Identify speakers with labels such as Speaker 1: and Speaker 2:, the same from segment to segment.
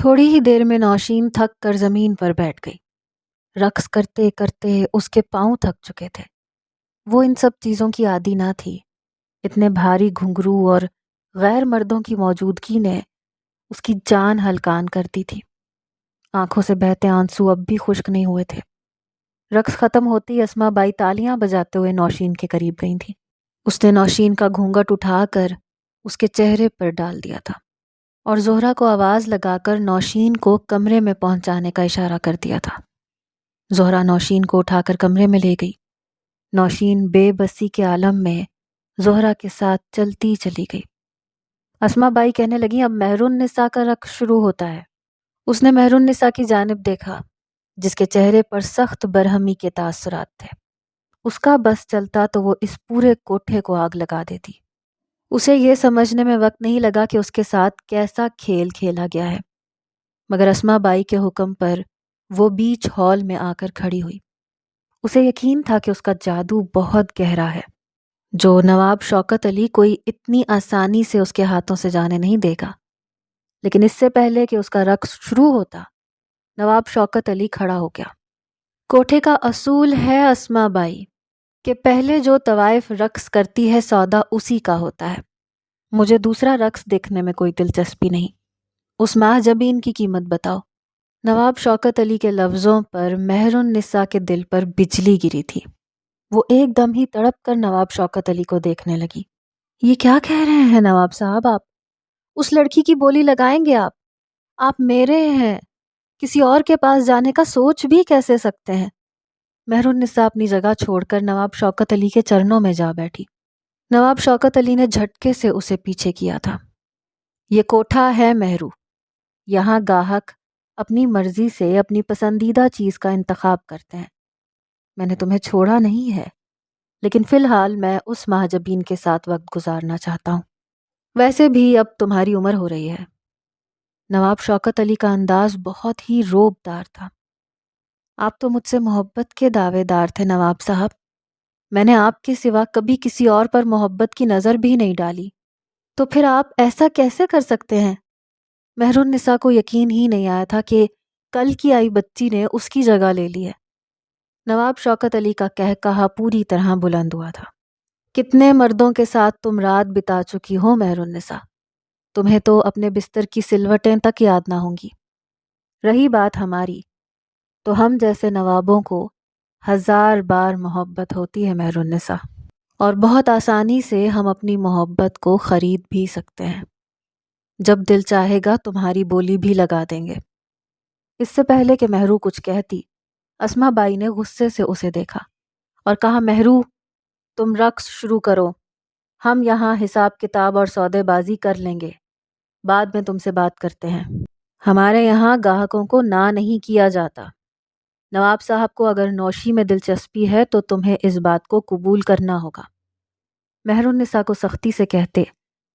Speaker 1: تھوڑی ہی دیر میں نوشین تھک کر زمین پر بیٹھ گئی۔ رقص کرتے کرتے اس کے پاؤں تھک چکے تھے۔ وہ ان سب چیزوں کی عادی نہ تھی۔ اتنے بھاری گھنگرو اور غیر مردوں کی موجودگی نے اس کی جان ہلکان کر دی تھی۔ آنکھوں سے بہتے آنسو اب بھی خشک نہیں ہوئے تھے۔ رقص ختم ہوتی اسما بائی تالیاں بجاتے ہوئے نوشین کے قریب گئی تھی۔ اس نے نوشین کا گھونگھٹ اٹھا کر اس کے چہرے پر ڈال دیا تھا اور زہرا کو آواز لگا کر نوشین کو کمرے میں پہنچانے کا اشارہ کر دیا تھا۔ زہرا نوشین کو اٹھا کر کمرے میں لے گئی۔ نوشین بے بسی کے عالم میں زہرا کے ساتھ چلتی چلی گئی۔ اسما بائی کہنے لگی، اب مہر النساء کا رقص شروع ہوتا ہے۔ اس نے مہر النساء کی جانب دیکھا جس کے چہرے پر سخت برہمی کے تاثرات تھے۔ اس کا بس چلتا تو وہ اس پورے کوٹھے کو آگ لگا دیتی۔ اسے یہ سمجھنے میں وقت نہیں لگا کہ اس کے ساتھ کیسا کھیل کھیلا گیا ہے، مگر اسما بائی کے حکم پر وہ بیچ ہال میں آ کر کھڑی ہوئی۔ اسے یقین تھا کہ اس کا جادو بہت گہرا ہے جو نواب شوکت علی کوئی اتنی آسانی سے اس کے ہاتھوں سے جانے نہیں دے گا۔ لیکن اس سے پہلے کہ اس کا رقص شروع ہوتا، نواب شوکت علی کھڑا ہو گیا۔ کوٹھے کا اصول ہے اسما بائی کہ پہلے جو طوائف رقص کرتی ہے سودا اسی کا ہوتا ہے۔ مجھے دوسرا رقص دیکھنے میں کوئی دلچسپی نہیں۔ اس ماہ جبین کی قیمت بتاؤ۔ نواب شوکت علی کے لفظوں پر مہر النساء کے دل پر بجلی گری تھی۔ وہ ایک دم ہی تڑپ کر نواب شوکت علی کو دیکھنے لگی۔ یہ کیا کہہ رہے ہیں نواب صاحب؟ آپ اس لڑکی کی بولی لگائیں گے؟ آپ میرے ہیں، کسی اور کے پاس جانے کا سوچ بھی کیسے سکتے ہیں؟ مہر النساء اپنی جگہ چھوڑ کر نواب شوکت علی کے چرنوں میں جا بیٹھی۔ نواب شوکت علی نے جھٹکے سے اسے پیچھے کیا تھا۔ یہ کوٹھا ہے مہرو، یہاں گاہک اپنی مرضی سے اپنی پسندیدہ چیز کا انتخاب کرتے ہیں۔ میں نے تمہیں چھوڑا نہیں ہے، لیکن فی الحال میں اس مہاجبین کے ساتھ وقت گزارنا چاہتا ہوں۔ ویسے بھی اب تمہاری عمر ہو رہی ہے۔ نواب شوکت علی کا انداز بہت ہی روب دار تھا۔ آپ تو مجھ سے محبت کے دعوے دار تھے نواب صاحب۔ میں نے آپ کے سوا کبھی کسی اور پر محبت کی نظر بھی نہیں ڈالی، تو پھر آپ ایسا کیسے کر سکتے ہیں؟ مہر النساء کو یقین ہی نہیں آیا تھا کہ کل کی آئی بچی نے اس کی جگہ لے لی ہے۔ نواب شوکت علی کا کہا پوری طرح بلند ہوا تھا۔ کتنے مردوں کے ساتھ تم رات بتا چکی ہو مہر النساء، تمہیں تو اپنے بستر کی سلوٹیں تک یاد نہ ہوں گی۔ رہی بات ہماری، تو ہم جیسے نوابوں کو 1000 بار محبت ہوتی ہے مہر النساء، اور بہت آسانی سے ہم اپنی محبت کو خرید بھی سکتے ہیں۔ جب دل چاہے گا تمہاری بولی بھی لگا دیں گے۔ اس سے پہلے کہ مہرو کچھ کہتی، اسما بائی نے غصے سے اسے دیکھا اور کہا، مہرو تم رقص شروع کرو، ہم یہاں حساب کتاب اور سودے بازی کر لیں گے، بعد میں تم سے بات کرتے ہیں۔ ہمارے یہاں گاہکوں کو نہ نہیں کیا جاتا۔ نواب صاحب کو اگر نوشی میں دلچسپی ہے تو تمہیں اس بات کو قبول کرنا ہوگا۔ مہر النساء کو سختی سے کہتے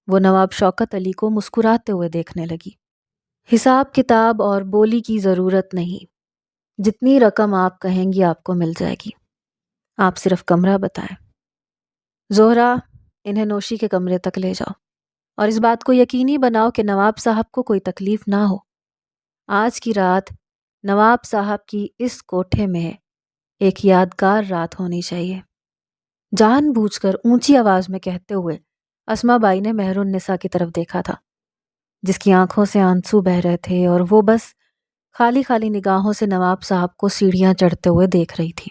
Speaker 1: وہ نواب شوکت علی کو مسکراتے ہوئے دیکھنے لگی۔ حساب کتاب اور بولی کی ضرورت نہیں، جتنی رقم آپ کہیں گی آپ کو مل جائے گی، آپ صرف کمرہ بتائیں۔ زہرا، انہیں نوشی کے کمرے تک لے جاؤ اور اس بات کو یقینی بناؤ کہ نواب صاحب کو کوئی تکلیف نہ ہو۔ آج کی رات نواب صاحب کی اس کوٹھے میں ایک یادگار رات ہونی چاہیے۔ جان بوجھ کر اونچی آواز میں کہتے ہوئے اسما بائی نے مہر النساء کی طرف دیکھا تھا، جس کی آنکھوں سے آنسو بہہ رہے تھے اور وہ بس خالی خالی نگاہوں سے نواب صاحب کو سیڑھیاں چڑھتے ہوئے دیکھ رہی تھی۔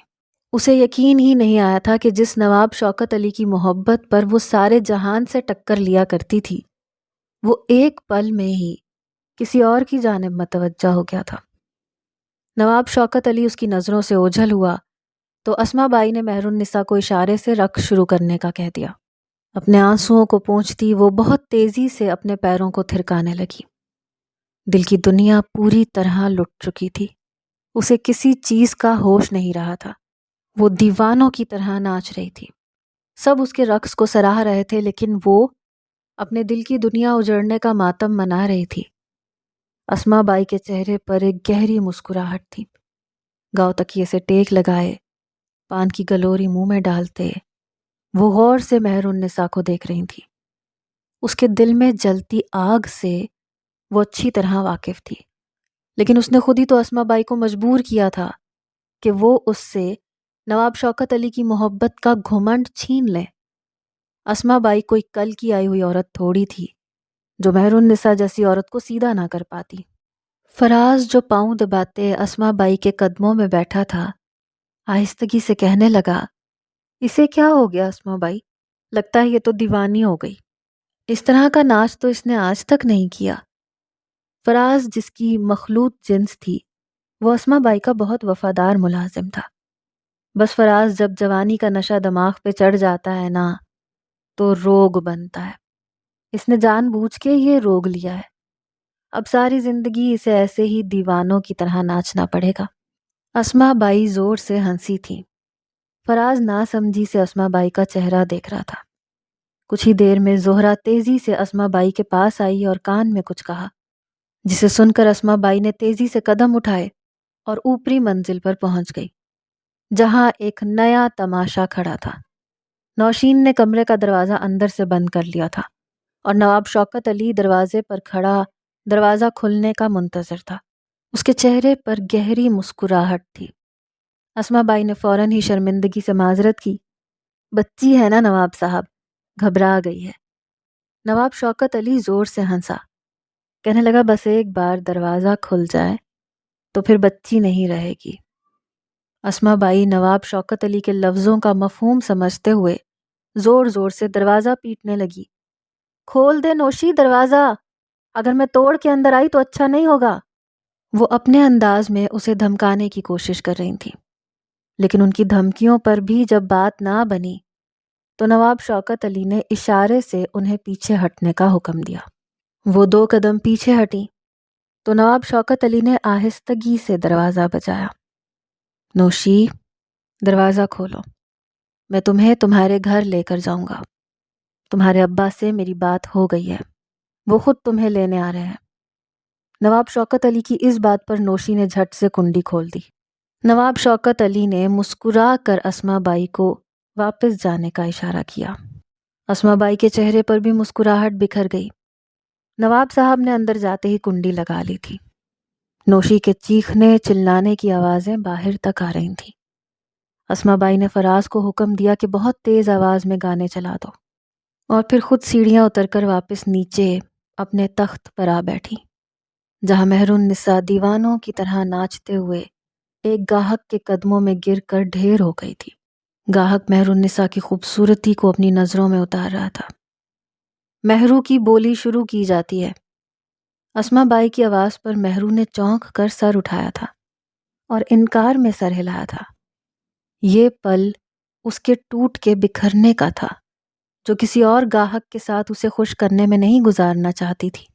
Speaker 1: اسے یقین ہی نہیں آیا تھا کہ جس نواب شوکت علی کی محبت پر وہ سارے جہان سے ٹکر لیا کرتی تھی، وہ ایک پل میں ہی کسی اور کی جانب متوجہ ہو گیا تھا۔ نواب شوکت علی اس کی نظروں سے اوجھل ہوا تو اسما بائی نے مہر النساء کو اشارے سے رقص شروع کرنے کا کہہ دیا۔ اپنے آنسوؤں کو پونچھتی وہ بہت تیزی سے اپنے پیروں کو تھرکانے لگی۔ دل کی دنیا پوری طرح لٹ چکی تھی۔ اسے کسی چیز کا ہوش نہیں رہا تھا۔ وہ دیوانوں کی طرح ناچ رہی تھی۔ سب اس کے رقص کو سراہ رہے تھے، لیکن وہ اپنے دل کی دنیا اجڑنے کا ماتم منا رہی تھی۔ اسما بائی کے چہرے پر ایک گہری مسکراہٹ تھی۔ گاؤ تکیے سے ٹیک لگائے، پان کی گلوری منہ میں ڈالتے، وہ غور سے مہر النساء کو دیکھ رہی تھی۔ اس کے دل میں جلتی آگ سے وہ اچھی طرح واقف تھی۔ لیکن اس نے خود ہی تو اسما بائی کو مجبور کیا تھا کہ وہ اس سے نواب شوکت علی کی محبت کا گھمنڈ چھین لے۔ اسما بائی کوئی کل کی آئی ہوئی عورت تھوڑی تھی جو مہر النساء جیسی عورت کو سیدھا نہ کر پاتی۔ فراز جو پاؤں دباتے اسما بائی کے قدموں میں بیٹھا تھا آہستگی سے کہنے لگا، اسے کیا ہو گیا اسما بائی؟ لگتا ہے یہ تو دیوانی ہو گئی۔ اس طرح کا ناچ تو اس نے آج تک نہیں کیا۔ فراز جس کی مخلوط جنس تھی وہ اسما بائی کا بہت وفادار ملازم تھا۔ بس فراز جب جوانی کا نشہ دماغ پہ چڑھ جاتا ہے نا تو روگ بنتا ہے۔ اس نے جان بوجھ کے یہ روگ لیا ہے۔ اب ساری زندگی اسے ایسے ہی دیوانوں کی طرح ناچنا پڑے گا۔ اسما بائی زور سے ہنسی تھی۔ فراز ناسمجھی سے اسما بائی کا چہرہ دیکھ رہا تھا۔ کچھ ہی دیر میں زہرا تیزی سے اسما بائی کے پاس آئی اور کان میں کچھ کہا، جسے سن کر اسما بائی نے تیزی سے قدم اٹھائے اور اوپری منزل پر پہنچ گئی، جہاں ایک نیا تماشا کھڑا تھا۔ نوشین نے کمرے کا دروازہ اندر سے بند کر لیا تھا اور نواب شوکت علی دروازے پر کھڑا دروازہ کھلنے کا منتظر تھا۔ اس کے چہرے پر گہری مسکراہٹ تھی۔ اسما بائی نے فوراً ہی شرمندگی سے معذرت کی، بچی ہے نا نواب صاحب، گھبرا گئی ہے۔ نواب شوکت علی زور سے ہنسا، کہنے لگا بس ایک بار دروازہ کھل جائے تو پھر بچی نہیں رہے گی۔ اسما بائی نواب شوکت علی کے لفظوں کا مفہوم سمجھتے ہوئے زور زور سے دروازہ پیٹنے لگی۔ کھول دے نوشی دروازہ، اگر میں توڑ کے اندر آئی تو اچھا نہیں ہوگا۔ وہ اپنے انداز میں اسے دھمکانے کی کوشش کر رہی تھی، لیکن ان کی دھمکیوں پر بھی جب بات نہ بنی تو نواب شوکت علی نے اشارے سے انہیں پیچھے ہٹنے کا حکم دیا۔ وہ 2 قدم پیچھے ہٹی تو نواب شوکت علی نے آہستگی سے دروازہ بجایا۔ نوشی، دروازہ کھولو، میں تمہیں تمہارے گھر لے کر جاؤں گا۔ تمہارے ابا سے میری بات ہو گئی ہے، وہ خود تمہیں لینے آ رہے ہیں۔ نواب شوکت علی کی اس بات پر نوشی نے جھٹ سے کنڈی کھول دی۔ نواب شوکت علی نے مسکرا کر اسما بائی کو واپس جانے کا اشارہ کیا۔ اسما بائی کے چہرے پر بھی مسکراہٹ بکھر گئی۔ نواب صاحب نے اندر جاتے ہی کنڈی لگا لی تھی۔ نوشی کے چیخنے چلانے کی آوازیں باہر تک آ رہی تھیں۔ اسما بائی نے فراز کو حکم دیا کہ بہت تیز آواز میں گانے چلا دو، اور پھر خود سیڑھیاں اتر کر واپس نیچے اپنے تخت پر آ بیٹھی، جہاں مہر النساء دیوانوں کی طرح ناچتے ہوئے ایک گاہک کے قدموں میں گر کر ڈھیر ہو گئی تھی۔ گاہک مہر النساء کی خوبصورتی کو اپنی نظروں میں اتار رہا تھا۔ مہرو کی بولی شروع کی جاتی ہے۔ اسما بائی کی آواز پر مہرو نے چونک کر سر اٹھایا تھا اور انکار میں سر ہلایا تھا۔ یہ پل اس کے ٹوٹ کے بکھرنے کا تھا، جو کسی اور گاہک کے ساتھ اسے خوش کرنے میں نہیں گزارنا چاہتی تھی،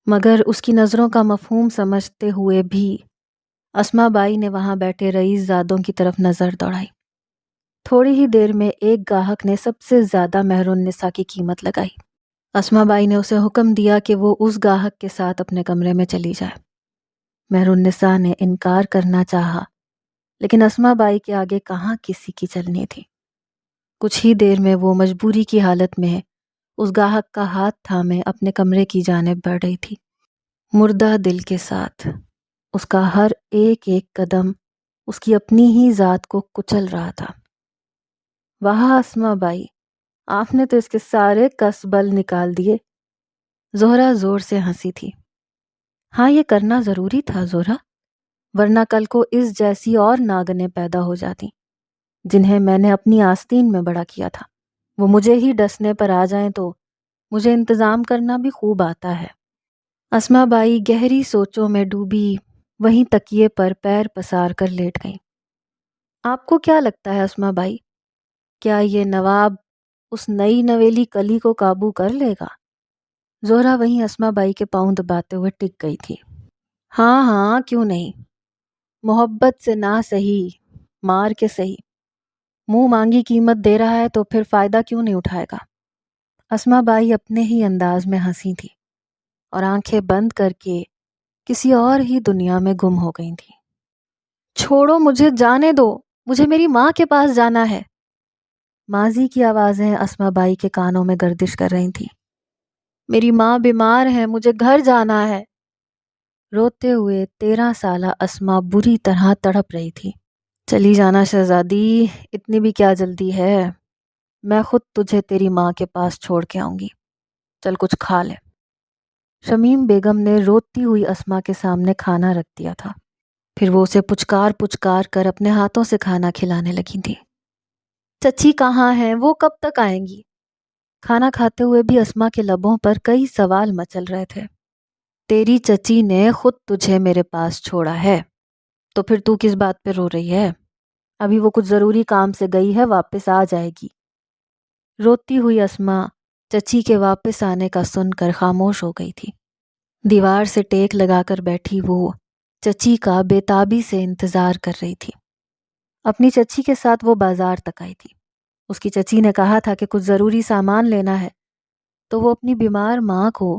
Speaker 1: مگر اس کی نظروں کا مفہوم سمجھتے ہوئے بھی اسما بائی نے وہاں بیٹھے رئیس زادوں کی طرف نظر دوڑائی۔ تھوڑی ہی دیر میں ایک گاہک نے سب سے زیادہ مہر النساء کی قیمت لگائی۔ اسما بائی نے اسے حکم دیا کہ وہ اس گاہک کے ساتھ اپنے کمرے میں چلی جائے۔ مہر النساء نے انکار کرنا چاہا، لیکن اسما بائی کے آگے کہاں کسی کی چلنی تھی۔ کچھ ہی دیر میں وہ مجبوری کی حالت میں اس گاہک کا ہاتھ تھامے اپنے کمرے کی جانب بڑھ رہی تھی، مردہ دل کے ساتھ۔ اس کا ہر ایک قدم اس کی اپنی ہی ذات کو کچل رہا تھا۔ واہ اسما بائی، آپ نے تو اس کے سارے کس بل نکال دیے۔ زہرا زور سے ہنسی تھی۔ ہاں، یہ کرنا ضروری تھا زہرا، ورنہ کل کو اس جیسی اور ناگنیں پیدا ہو جاتی جنہیں میں نے اپنی آستین میں بڑا کیا تھا۔ وہ مجھے ہی ڈسنے پر آ جائیں تو مجھے انتظام کرنا بھی خوب آتا ہے۔ اسما بائی گہری سوچوں میں ڈوبی وہیں تکیے پر پیر پسار کر لیٹ گئی۔ آپ کو کیا لگتا ہے اسما بائی، کیا یہ نواب اس نئی نویلی کلی کو قابو کر لے گا؟ زہرا وہیں اسما بائی کے پاؤں دباتے ہوئے ٹک گئی تھی۔ ہاں ہاں، کیوں نہیں، محبت سے نہ سہی مار کے سہی، منہ مانگی قیمت دے رہا ہے تو پھر فائدہ کیوں نہیں اٹھائے گا؟ اسما بائی اپنے ہی انداز میں ہنسی تھی اور آنکھیں بند کر کے کسی اور ہی دنیا میں گم ہو گئی تھی۔ چھوڑو، مجھے جانے دو، مجھے میری ماں کے پاس جانا ہے۔ ماضی کی آوازیں اسما بائی کے کانوں میں گردش کر رہی تھیں۔ میری ماں بیمار ہے، مجھے گھر جانا ہے۔ روتے ہوئے 13 سالہ اسما بری طرح تڑپ رہی تھی۔ چلی جانا شہزادی، اتنی بھی کیا جلدی ہے؟ میں خود تجھے تیری ماں کے پاس چھوڑ کے آؤں گی، چل کچھ کھا لے۔ شمیم بیگم نے روتی ہوئی اسما کے سامنے کھانا رکھ دیا تھا، پھر وہ اسے پچکار پچکار کر اپنے ہاتھوں سے کھانا کھلانے لگی تھی۔ چچی کہاں ہیں؟ وہ کب تک آئیں گی؟ کھانا کھاتے ہوئے بھی اسما کے لبوں پر کئی سوال مچل رہے تھے۔ تیری چچی نے خود تجھے میرے پاس چھوڑا ہے، تو پھر تو کس بات پہ رو رہی ہے؟ ابھی وہ کچھ ضروری کام سے گئی ہے، واپس آ جائے گی۔ روتی ہوئی اسما چچی کے واپس آنے کا سن کر خاموش ہو گئی تھی۔ دیوار سے ٹیک لگا کر بیٹھی وہ چچی کا بے تابی سے انتظار کر رہی تھی۔ اپنی چچی کے ساتھ وہ بازار تک آئی تھی۔ اس کی چچی نے کہا تھا کہ کچھ ضروری سامان لینا ہے، تو وہ اپنی بیمار ماں کو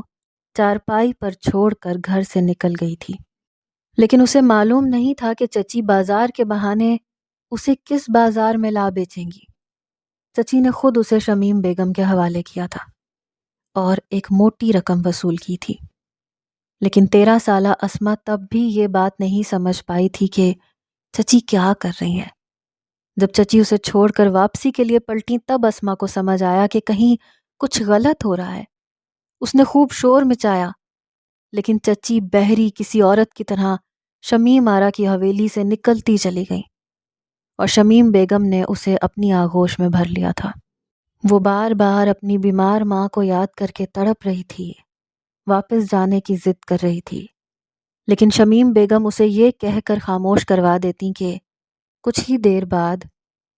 Speaker 1: چارپائی پر چھوڑ کر گھر سے نکل گئی تھی۔ لیکن اسے معلوم نہیں تھا کہ چچی بازار کے بہانے اسے کس بازار میں لا بیچیں گی۔ چچی نے خود اسے شمیم بیگم کے حوالے کیا تھا اور ایک موٹی رقم وصول کی تھی۔ لیکن 13 سالہ اسما تب بھی یہ بات نہیں سمجھ پائی تھی کہ چچی کیا کر رہی ہیں۔ جب چچی اسے چھوڑ کر واپسی کے لیے پلٹی تب اسما کو سمجھ آیا کہ کہیں کچھ غلط ہو رہا ہے۔ اس نے خوب شور مچایا، لیکن چچی بحری کسی عورت کی طرح شمیم آرا کی حویلی سے نکلتی چلی گئی اور شمیم بیگم نے اسے اپنی آغوش میں بھر لیا تھا۔ وہ بار بار اپنی بیمار ماں کو یاد کر کے تڑپ رہی تھی، واپس جانے کی ضد کر رہی تھی، لیکن شمیم بیگم اسے یہ کہہ کر خاموش کروا دیتی کہ کچھ ہی دیر بعد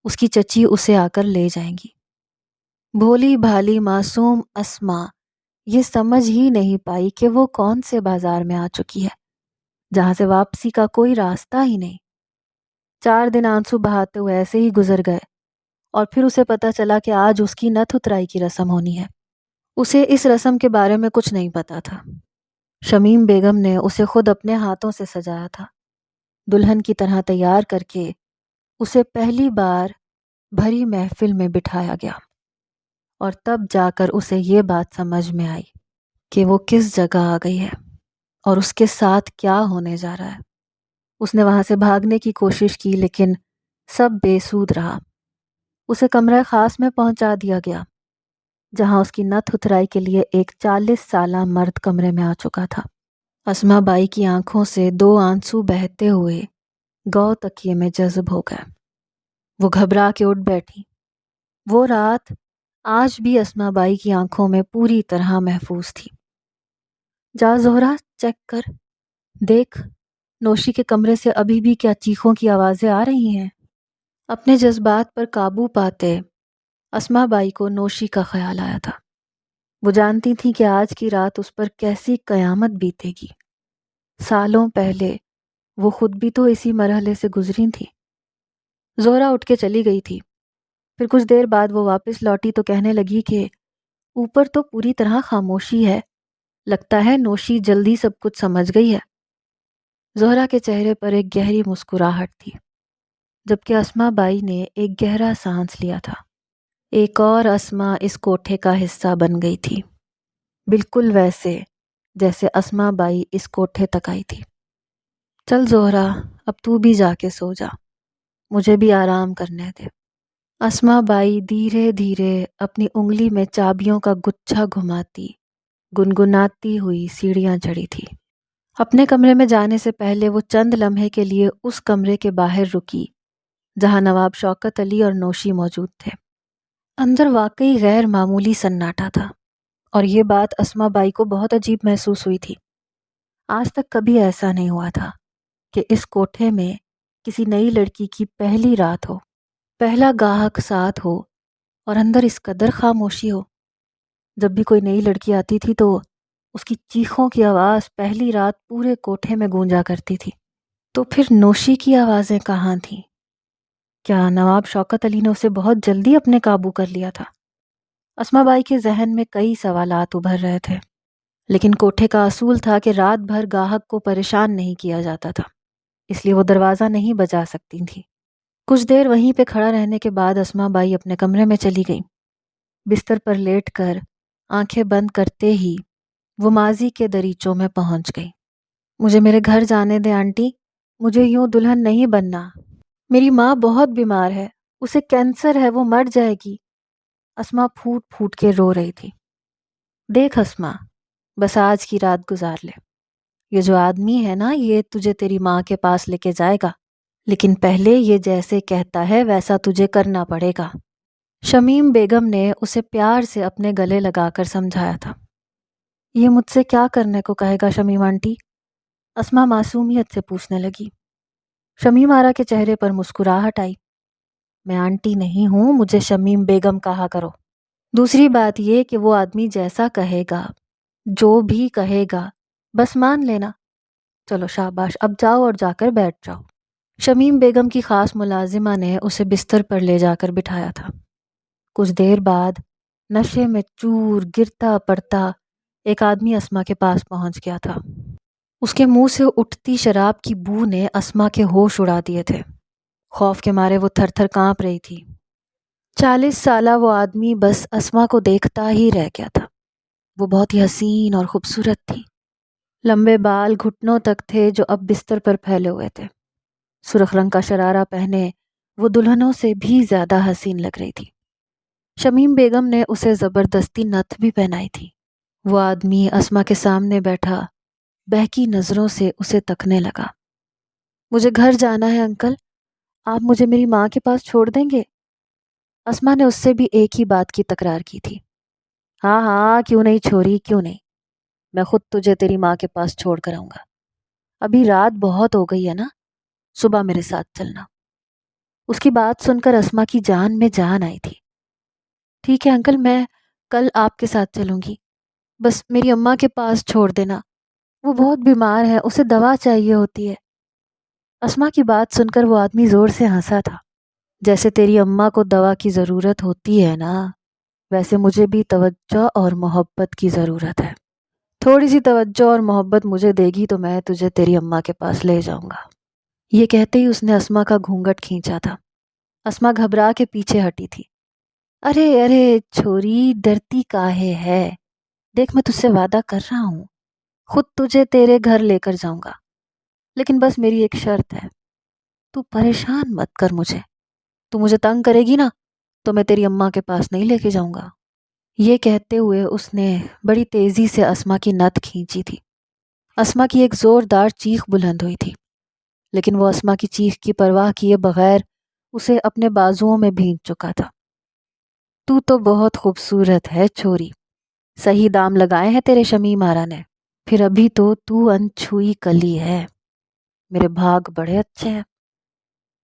Speaker 1: اس کی چچی اسے آ کر لے جائیں گی۔ بھولی بھالی معصوم اسما یہ سمجھ ہی نہیں پائی کہ وہ کون سے بازار میں آ چکی ہے جہاں سے واپسی کا کوئی راستہ ہی نہیں۔ 4 دن آنسو بہاتے ہوئے ایسے ہی گزر گئے اور پھر اسے پتہ چلا کہ آج اس کی نتھ اترائی کی رسم ہونی ہے۔ اسے اس رسم کے بارے میں کچھ نہیں پتا تھا۔ شمیم بیگم نے اسے خود اپنے ہاتھوں سے سجایا تھا، دلہن کی طرح تیار کر کے اسے پہلی بار بھری محفل میں بٹھایا گیا، اور تب جا کر اسے یہ بات سمجھ میں آئی کہ وہ کس جگہ آ گئی ہے اور اس کے ساتھ کیا ہونے جا رہا ہے۔ اس نے وہاں سے بھاگنے کی کوشش کی، لیکن سب بے سود رہا۔ اسے کمرہ خاص میں پہنچا دیا گیا جہاں اس کی نتھ اترائی کے لیے ایک 40 سالہ مرد کمرے میں آ چکا تھا۔ اسما بائی کی آنکھوں سے 2 آنسو بہتے ہوئے گو تکیے میں جذب ہو گئے۔ وہ گھبرا کے اٹھ بیٹھی۔ وہ رات آج بھی اسما بائی کی آنکھوں میں پوری طرح محفوظ تھی۔ جا زہرا، چیک کر، دیکھ نوشی کے کمرے سے ابھی بھی کیا چیخوں کی آوازیں آ رہی ہیں۔ اپنے جذبات پر قابو پاتے اسما بائی کو نوشی کا خیال آیا تھا۔ وہ جانتی تھی کہ آج کی رات اس پر کیسی قیامت بیتے گی۔ سالوں پہلے وہ خود بھی تو اسی مرحلے سے گزری تھی۔ زہرا اٹھ کے چلی گئی تھی۔ پھر کچھ دیر بعد وہ واپس لوٹی تو کہنے لگی کہ اوپر تو پوری طرح خاموشی ہے، لگتا ہے نوشی جلدی سب کچھ سمجھ گئی ہے۔ زہرا کے چہرے پر ایک گہری مسکراہٹ تھی، جبکہ اسما بائی نے ایک گہرا سانس لیا تھا۔ ایک اور اسما اس کوٹھے کا حصہ بن گئی تھی، بالکل ویسے جیسے اسما بائی اس کوٹھے تک آئی تھی۔ چل زہرا، اب تو بھی جا کے سو جا، مجھے بھی آرام کرنے دے۔ اسما بائی دھیرے دھیرے اپنی انگلی میں چابیوں کا گچھا گھماتی گنگناتی ہوئی سیڑھیاں چڑھی تھی۔ اپنے کمرے میں جانے سے پہلے وہ چند لمحے کے لیے اس کمرے کے باہر رکی جہاں نواب شوکت علی اور نوشی موجود تھے۔ اندر واقعی غیر معمولی سناٹا تھا، اور یہ بات اسما بائی کو بہت عجیب محسوس ہوئی تھی۔ آج تک کبھی ایسا نہیں ہوا تھا کہ اس کوٹھے میں کسی نئی لڑکی کی پہلی رات ہو، پہلا گاہک ساتھ ہو اور اندر اس قدر خاموشی ہو۔ جب بھی کوئی نئی لڑکی آتی تھی تو اس کی چیخوں کی آواز پہلی رات پورے کوٹھے میں گونجا کرتی تھی۔ تو پھر نوشی کی آوازیں کہاں تھیں؟ کیا نواب شوکت علی نے اسے بہت جلدی اپنے قابو کر لیا تھا؟ اسما بائی کے ذہن میں کئی سوالات ابھر رہے تھے، لیکن کوٹھے کا اصول تھا کہ رات بھر گاہک کو پریشان نہیں کیا جاتا تھا، اس لیے وہ دروازہ نہیں بجا سکتی تھی۔ کچھ دیر وہیں پہ کھڑا رہنے کے بعد اسما بائی اپنے کمرے میں چلی گئی۔ بستر پر لیٹ کر آنکھیں بند کرتے ہی وہ ماضی کے دریچوں میں پہنچ گئی۔ مجھے میرے گھر جانے دیں آنٹی، مجھے یوں دلہن نہیں بننا۔ میری ماں بہت بیمار ہے، اسے کینسر ہے، وہ مر جائے گی۔ اسما پھوٹ پھوٹ کے رو رہی تھی۔ دیکھ اسما، بس آج کی رات گزار لے۔ یہ جو آدمی ہے نا، یہ تجھے تیری ماں کے پاس لے کے جائے گا، لیکن پہلے یہ جیسے کہتا ہے ویسا تجھے کرنا پڑے گا۔ شمیم بیگم نے اسے پیار سے اپنے گلے لگا کر سمجھایا تھا۔ یہ مجھ سے کیا کرنے کو کہے گا شمیم آنٹی؟ اسما معصومیت سے پوچھنے لگی۔ شمیم آرا کے چہرے پر مسکراہٹ آئی۔ میں آنٹی نہیں ہوں، مجھے شمیم بیگم کہا کرو۔ دوسری بات یہ کہ وہ آدمی جیسا کہے گا، جو بھی کہے گا، بس مان لینا۔ چلو شاباش، اب جاؤ اور جا کر بیٹھ جاؤ۔ شمیم بیگم کی خاص ملازمہ نے اسے بستر پر لے جا کر بٹھایا تھا۔ کچھ دیر بعد نشے میں چور گرتا پڑتا ایک آدمی اسما کے پاس پہنچ گیا تھا۔ اس کے منہ سے اٹھتی شراب کی بو نے اسما کے ہوش اڑا دیے تھے۔ خوف کے مارے وہ تھر تھر کانپ رہی تھی۔ 40 سالہ وہ آدمی بس اسما کو دیکھتا ہی رہ گیا تھا۔ وہ بہت ہی حسین اور خوبصورت تھی۔ لمبے بال گھٹنوں تک تھے جو اب بستر پر پھیلے ہوئے تھے۔ سرخ رنگ کا شرارہ پہنے وہ دلہنوں سے بھی زیادہ حسین لگ رہی تھی۔ شمیم بیگم نے اسے زبردستی نتھ بھی پہنائی تھی۔ وہ آدمی اسما کے سامنے بیٹھا بہکی نظروں سے اسے تکنے لگا۔ مجھے گھر جانا ہے انکل، آپ مجھے میری ماں کے پاس چھوڑ دیں گے؟ اسما نے اس سے بھی ایک ہی بات کی تکرار کی تھی۔ ہاں ہاں، کیوں نہیں چھوری، کیوں نہیں، میں خود تجھے تیری ماں کے پاس چھوڑ کر آؤں گا۔ ابھی رات بہت ہو گئی ہے نا، صبح میرے ساتھ چلنا۔ اس کی بات سن کر اسما کی جان میں جان آئی تھی۔ ٹھیک ہے انکل، میں کل آپ کے ساتھ چلوں گی، بس میری اماں کے پاس چھوڑ دینا، وہ بہت بیمار ہے، اسے دوا چاہیے ہوتی ہے۔ اسما کی بات سن کر وہ آدمی زور سے ہنسا تھا۔ جیسے تیری اماں کو دوا کی ضرورت ہوتی ہے نا، ویسے مجھے بھی توجہ اور محبت کی ضرورت ہے۔ تھوڑی سی توجہ اور محبت مجھے دے گی تو میں تجھے تیری اماں کے پاس لے جاؤں گا۔ یہ کہتے ہی اس نے اسما کا گھونگھٹ کھینچا تھا۔ اسما گھبرا کے پیچھے ہٹی تھی۔ ارے ارے چھوری، ڈرتی کاہے ہے؟ دیکھ میں تجھ سے وعدہ کر رہا ہوں، خود تجھے تیرے گھر لے کر جاؤں گا، لیکن بس میری ایک شرط ہے، تو پریشان مت کر مجھے۔ تو مجھے تنگ کرے گی نا تو میں تیری اماں کے پاس نہیں لے کے جاؤں گا۔ یہ کہتے ہوئے اس نے بڑی تیزی سے اسما کی نتھ کھینچی تھی۔ اسما کی ایک زوردار چیخ بلند ہوئی تھی، لیکن وہ اسما کی چیخ کی پرواہ کیے بغیر اسے اپنے بازوؤں میں بھینچ چکا تھا۔ تو بہت خوبصورت ہے چھوری، صحیح دام لگائے ہیں تیرے شمیم آرا نے، پھر ابھی تو انچھوئی کلی ہے، میرے بھاگ بڑے اچھے ہیں۔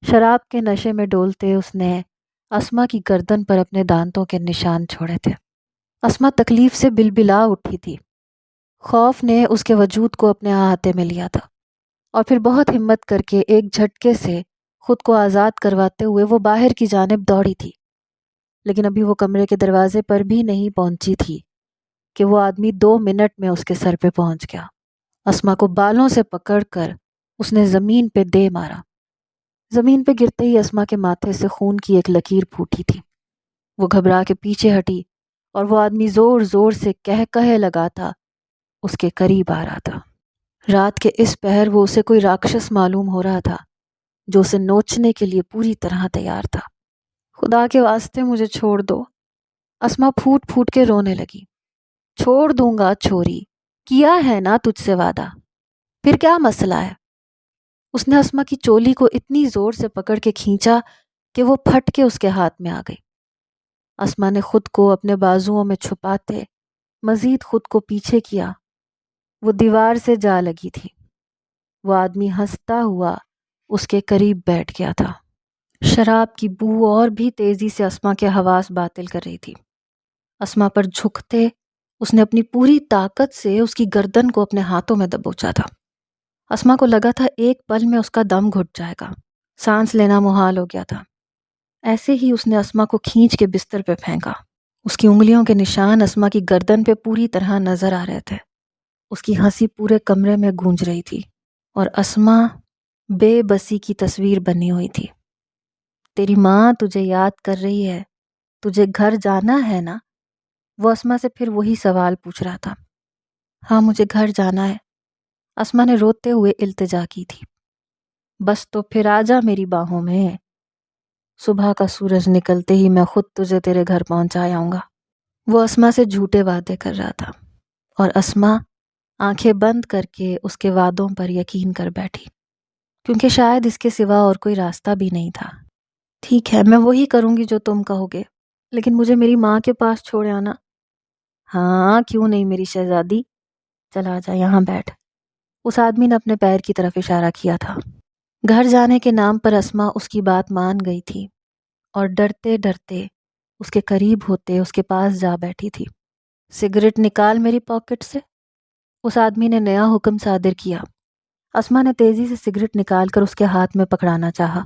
Speaker 1: شراب کے نشے میں ڈولتے اس نے اسما کی گردن پر اپنے دانتوں کے نشان چھوڑے تھے۔ اسما تکلیف سے بلبلا اٹھی تھی۔ خوف نے اس کے وجود کو اپنے احاطے میں لیا تھا، اور پھر بہت ہمت کر کے ایک جھٹکے سے خود کو آزاد کرواتے ہوئے وہ باہر کی جانب دوڑی تھی، لیکن ابھی وہ کمرے کے دروازے پر بھی نہیں پہنچی تھی کہ وہ آدمی 2 منٹ میں اس کے سر پہ پہنچ گیا۔ اسما کو بالوں سے پکڑ کر اس نے زمین پہ دے مارا۔ زمین پہ گرتے ہی اسما کے ماتھے سے خون کی ایک لکیر پھوٹی تھی۔ وہ گھبرا کے پیچھے ہٹی اور وہ آدمی زور زور سے کہے لگا تھا، اس کے قریب آ رہا تھا۔ رات کے اس پہر وہ اسے کوئی راکشس معلوم ہو رہا تھا جو اسے نوچنے کے لیے پوری طرح تیار تھا۔ خدا کے واسطے مجھے چھوڑ دو، اسما پھوٹ پھوٹ کے رونے لگی۔ چھوڑ دوں گا چھوری، کیا ہے نا تجھ سے وعدہ، پھر کیا مسئلہ ہے؟ اس نے اسما کی چولی کو اتنی زور سے پکڑ کے کھینچا کہ وہ پھٹ کے اس کے ہاتھ میں آ گئی۔ اسما نے خود کو اپنے بازوؤں میں چھپاتے مزید خود کو پیچھے کیا۔ وہ دیوار سے جا لگی تھی۔ وہ آدمی ہنستا ہوا اس کے قریب بیٹھ گیا تھا۔ شراب کی بو اور بھی تیزی سے اسما کے حواس باطل کر رہی تھی۔ اسما پر جھکتے اس نے اپنی پوری طاقت سے اس کی گردن کو اپنے ہاتھوں میں دبوچا تھا۔ اسما کو لگا تھا ایک پل میں اس کا دم گھٹ جائے گا، سانس لینا محال ہو گیا تھا۔ ایسے ہی اس نے اسما کو کھینچ کے بستر پہ پھینکا۔ اس کی انگلیوں کے نشان اسما کی گردن پہ پوری طرح نظر آ رہے تھے۔ اس کی ہنسی پورے کمرے میں گونج رہی تھی، اور اسما بے بسی کی تصویر بنی ہوئی تھی۔ تیری ماں تجھے یاد کر رہی ہے، تجھے گھر جانا ہے نا؟ وہ اسما سے پھر وہی سوال پوچھ رہا تھا۔ ہاں مجھے گھر جانا ہے، اسما نے روتے ہوئے التجا کی تھی۔ بس تو پھر آجا میری باہوں میں، صبح کا سورج نکلتے ہی میں خود تجھے تیرے گھر پہنچا آؤں گا۔ وہ اسما سے جھوٹے وعدے کر رہا تھا اور اسما آنکھیں بند کر کے اس کے وعدوں پر یقین کر بیٹھی، کیونکہ شاید اس کے سوا اور کوئی راستہ بھی نہیں تھا۔ ٹھیک ہے، میں وہی کروں گی جو تم کہو گے، لیکن مجھے میری ماں کے پاس چھوڑ آنا۔ ہاں کیوں نہیں میری شہزادی، چل آجا یہاں بیٹھ۔ اس آدمی نے اپنے پیر کی طرف اشارہ کیا تھا۔ گھر جانے کے نام پر اسما اس کی بات مان گئی تھی اور ڈرتے ڈرتے اس کے قریب ہوتے اس کے پاس جا بیٹھی تھی۔ سگریٹ نکال میری پاکٹ سے، اس آدمی نے نیا حکم صادر کیا۔ اسما نے تیزی سے سگریٹ نکال کر اس کے ہاتھ میں پکڑانا چاہا،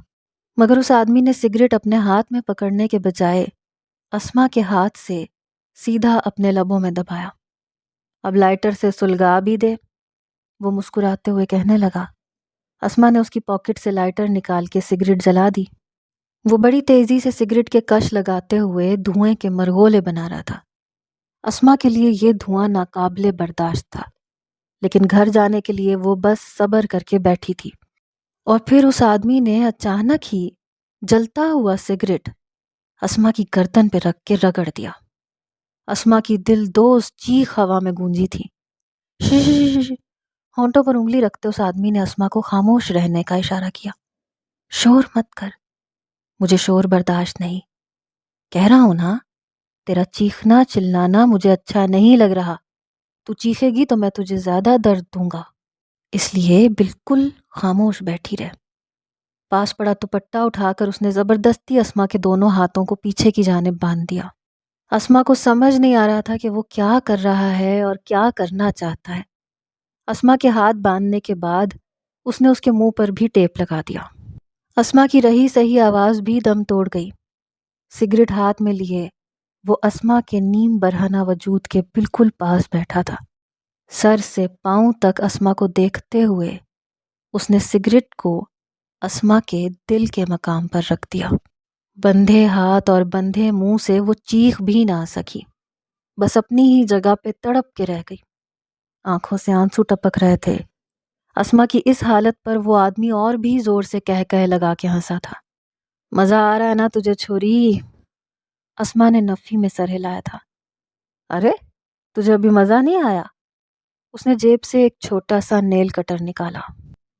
Speaker 1: مگر اس آدمی نے سگریٹ اپنے ہاتھ میں پکڑنے کے بجائے اسما کے ہاتھ سے سیدھا اپنے لبوں میں دبایا۔ اب لائٹر سے سلگا بھی دے، وہ مسکراتے ہوئے کہنے لگا۔ اسما نے اس کی پاکٹ سے لائٹر نکال کے سگریٹ جلا دی۔ وہ بڑی تیزی سے سگریٹ کے کش لگاتے ہوئے دھوئیں کے مرغولے بنا رہا تھا۔ اسما کے لیے یہ دھواں ناقابل برداشت تھا، لیکن گھر جانے کے لیے وہ بس صبر کر کے بیٹھی تھی۔ اور پھر اس آدمی نے اچانک ہی جلتا ہوا سگریٹ اسما کی گردن پہ رکھ کے رگڑ دیا۔ اسما کی دل دوز چیخ ہوا میں گونجی تھی۔ شش، ہونٹوں پر انگلی رکھتے اس آدمی نے اسما کو خاموش رہنے کا اشارہ کیا۔ شور مت کر، مجھے شور برداشت نہیں، کہہ رہا ہوں نا، تیرا چیخنا چلانا مجھے اچھا نہیں لگ رہا، تو چیخے گی تو میں تجھے زیادہ درد دوں گا، اس لیے بالکل خاموش بیٹھی رہ۔ پاس پڑا دوپٹہ اٹھا کر اس نے زبردستی اسما کے دونوں ہاتھوں کو پیچھے کی جانب باندھ دیا۔ اسما کو سمجھ نہیں آ رہا تھا کہ وہ کیا کر رہا ہے اور کیا کرنا چاہتا ہے۔ اسما کے ہاتھ باندھنے کے بعد اس نے اس کے منہ پر بھی ٹیپ لگا دیا۔ اسما کی رہی سہی آواز بھی دم توڑ گئی۔ سگریٹ ہاتھ میں لیے وہ اسما کے نیم برہنہ وجود کے بالکل پاس بیٹھا تھا۔ سر سے پاؤں تک اسما کو دیکھتے ہوئے اس نے سگریٹ کو اسما کے دل کے مقام پر رکھ دیا۔ بندھے ہاتھ اور بندھے منہ سے وہ چیخ بھی نہ سکی، بس اپنی ہی جگہ پہ تڑپ کے رہ گئی۔ آنکھوں سے آنسو ٹپک رہے تھے۔ اسما کی اس حالت پر وہ آدمی اور بھی زور سے کہہ لگا کے ہنسا تھا۔ مزہ آ رہا ہے نا تجھے چھوری؟ اسما نے نفی میں سر ہلایا تھا۔ ارے تجھے ابھی مزہ نہیں آیا؟ اس نے جیب سے ایک چھوٹا سا نیل کٹر نکالا،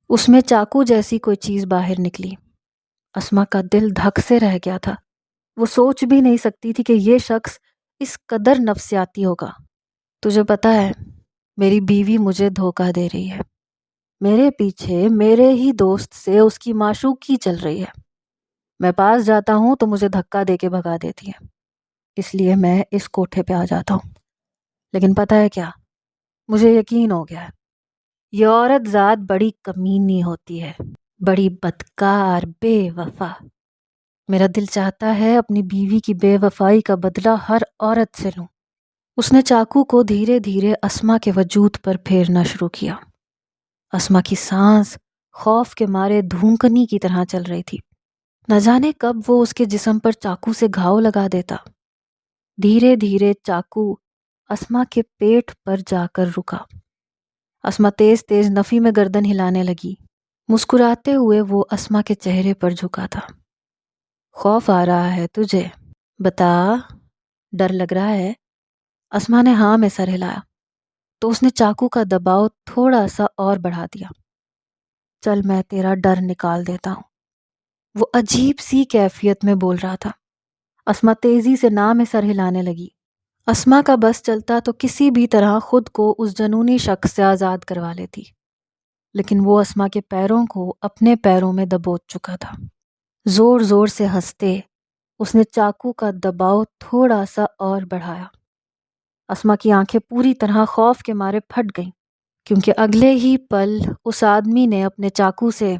Speaker 1: اس میں چاقو جیسی کوئی چیز باہر نکلی۔ اسما کا دل دھک سے رہ گیا تھا۔ وہ سوچ بھی نہیں سکتی تھی کہ یہ شخص اس قدر نفسیاتی ہوگا۔ تجھے پتا ہے میری بیوی مجھے دھوکہ دے رہی ہے، میرے پیچھے میرے ہی دوست سے اس کی معشوقی چل رہی ہے، میں پاس جاتا ہوں تو مجھے دھکا دے کے بھگا دیتی ہے، اس لیے میں اس کوٹھے پہ آ جاتا ہوں۔ لیکن پتا ہے کیا، مجھے یقین ہو گیا ہے یہ عورت ذات بڑی کمینی ہوتی ہے، بڑی بدکار، بے وفا۔ میرا دل چاہتا ہے اپنی بیوی کی بے وفائی کا بدلہ ہر عورت سے لوں۔ اس نے چاقو کو دھیرے دھیرے اسما کے وجود پر پھیرنا شروع کیا۔ اسما کی سانس خوف کے مارے دھونکنی کی طرح چل رہی تھی، نہ جانے کب وہ اس کے جسم پر چاقو سے گھاؤ لگا دیتا۔ دھیرے دھیرے چاقو اسما کے پیٹ پر جا کر رکا۔ اسما تیز تیز نفی میں گردن ہلانے لگی۔ مسکراتے ہوئے وہ اسما کے چہرے پر جھکا تھا۔ خوف آ رہا ہے تجھے؟ بتا، ڈر لگ رہا ہے؟ اسما نے ہاں میں سر ہلایا تو اس نے چاقو کا دباؤ تھوڑا سا اور بڑھا دیا۔ چل میں تیرا ڈر نکال دیتا ہوں، وہ عجیب سی کیفیت میں بول رہا تھا۔ اسما تیزی سے نہ میں سر ہلانے لگی۔ اسما کا بس چلتا تو کسی بھی طرح خود کو اس جنونی شخص سے آزاد کروا لیتی، لیکن وہ اسما کے پیروں کو اپنے پیروں میں دبوچ چکا تھا۔ زور زور سے ہنستے اس نے چاقو کا دباؤ تھوڑا سا اور بڑھایا۔ اسما کی آنکھیں پوری طرح خوف کے مارے پھٹ گئیں، کیونکہ اگلے ہی پل اس آدمی نے اپنے چاقو سے